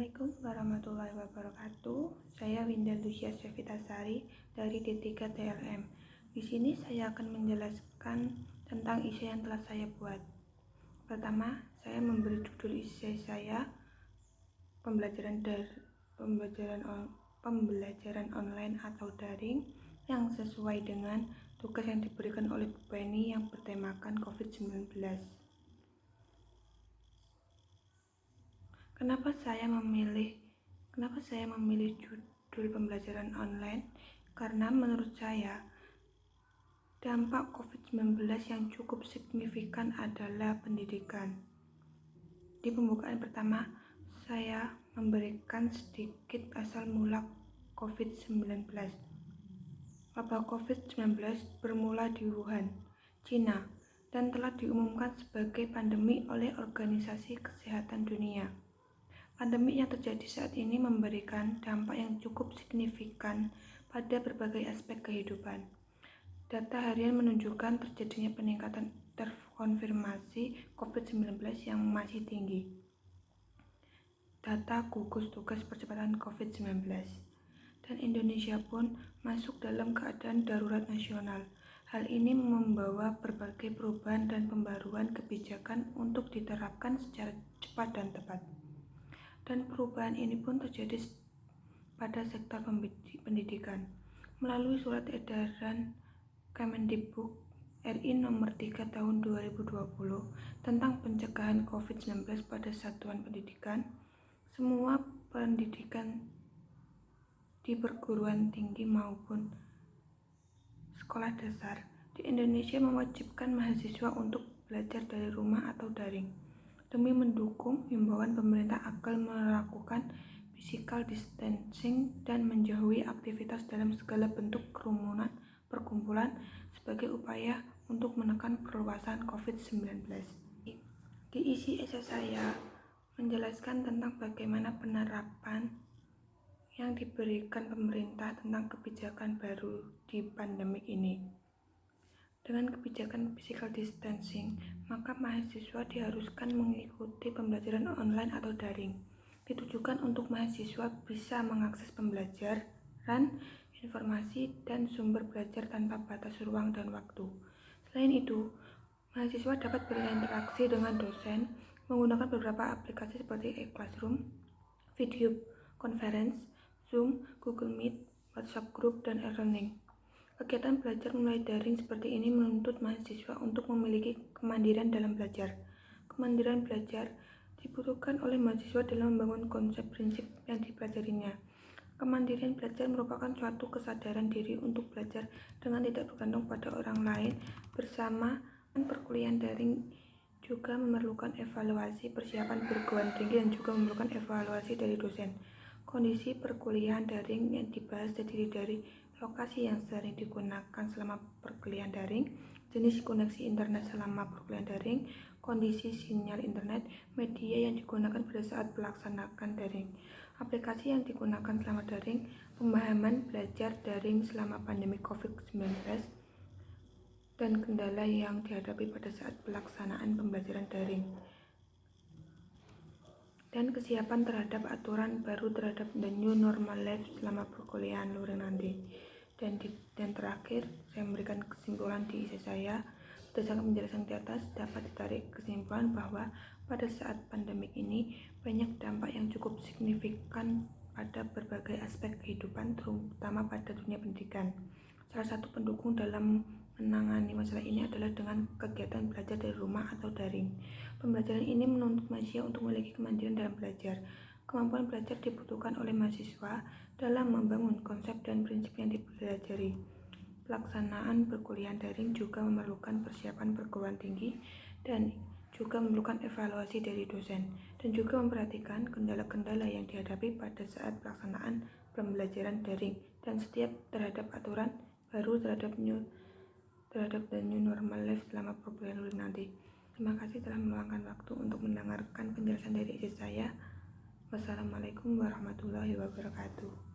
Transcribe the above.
Assalamualaikum warahmatullahi wabarakatuh. Saya Winda Lucia Sevitasari dari D3 TLM. Di sini saya akan menjelaskan tentang esai yang telah saya buat. Pertama, saya memberi judul esai saya pembelajaran online atau daring yang sesuai dengan tugas yang diberikan oleh Bu Penny yang bertemakan COVID-19. Kenapa saya memilih judul pembelajaran online? Karena menurut saya, dampak COVID-19 yang cukup signifikan adalah pendidikan. Di pembukaan pertama, saya memberikan sedikit asal mula COVID-19. Wabah COVID-19 bermula di Wuhan, Cina, dan telah diumumkan sebagai pandemi oleh Organisasi Kesehatan Dunia. Pandemi yang terjadi saat ini memberikan dampak yang cukup signifikan pada berbagai aspek kehidupan. Data harian menunjukkan terjadinya peningkatan terkonfirmasi COVID-19 yang masih tinggi. Data gugus tugas percepatan COVID-19. Dan Indonesia pun masuk dalam keadaan darurat nasional. Hal ini membawa berbagai perubahan dan pembaruan kebijakan untuk diterapkan secara cepat dan tepat. Dan perubahan ini pun terjadi pada sektor pendidikan melalui surat edaran Kemendikbud RI nomor 3 tahun 2020 tentang pencegahan COVID-19 pada satuan pendidikan. Semua pendidikan di perguruan tinggi maupun sekolah dasar di Indonesia mewajibkan mahasiswa untuk belajar dari rumah atau daring, demi mendukung himbauan pemerintah agar melakukan physical distancing dan menjauhi aktivitas dalam segala bentuk kerumunan perkumpulan sebagai upaya untuk menekan perluasan COVID-19. Di isi esai saya menjelaskan tentang bagaimana penerapan yang diberikan pemerintah tentang kebijakan baru di pandemik ini. Dengan kebijakan physical distancing, maka mahasiswa diharuskan mengikuti pembelajaran online atau daring. Ditujukan untuk mahasiswa bisa mengakses pembelajaran, informasi, dan sumber belajar tanpa batas ruang dan waktu. Selain itu, mahasiswa dapat berinteraksi dengan dosen menggunakan beberapa aplikasi seperti e-classroom, video conference, Zoom, Google Meet, WhatsApp Group, dan e-learning. Kegiatan belajar mulai daring seperti ini menuntut mahasiswa untuk memiliki kemandirian dalam belajar. Kemandirian belajar dibutuhkan oleh mahasiswa dalam membangun konsep prinsip yang dipelajarinya. Kemandirian belajar merupakan suatu kesadaran diri untuk belajar dengan tidak bergantung pada orang lain. Bersama perkuliahan daring juga memerlukan evaluasi persiapan perguruan tinggi dan juga memerlukan evaluasi dari dosen. Kondisi perkuliahan daring yang dibahas terdiri dari lokasi yang sering digunakan selama perkuliahan daring, jenis koneksi internet selama perkuliahan daring, kondisi sinyal internet, media yang digunakan pada saat melaksanakan daring, aplikasi yang digunakan selama daring, pemahaman belajar daring selama pandemi COVID-19, dan kendala yang dihadapi pada saat pelaksanaan pembelajaran daring, dan kesiapan terhadap aturan baru terhadap the new normal life selama perkuliahan luring nanti. Dan terakhir, saya memberikan kesimpulan di esai saya. Berdasarkan penjelasan di atas, dapat ditarik kesimpulan bahwa pada saat pandemik ini banyak dampak yang cukup signifikan pada berbagai aspek kehidupan, terutama pada dunia pendidikan. Salah satu pendukung dalam menangani masalah ini adalah dengan kegiatan belajar dari rumah atau daring. Pembelajaran ini menuntut mahasiswa untuk memiliki kemandirian dalam belajar. Kemampuan belajar dibutuhkan oleh mahasiswa dalam membangun konsep dan prinsip yang dipelajari. Pelaksanaan perkuliahan daring juga memerlukan persiapan perguruan tinggi dan juga memerlukan evaluasi dari dosen, dan juga memperhatikan kendala-kendala yang dihadapi pada saat pelaksanaan pembelajaran daring dan setiap terhadap aturan baru terhadap the new normal life selama perkuliahan luring nanti. Terima kasih telah meluangkan waktu untuk mendengarkan penjelasan dari esai saya. Wassalamualaikum warahmatullahi wabarakatuh.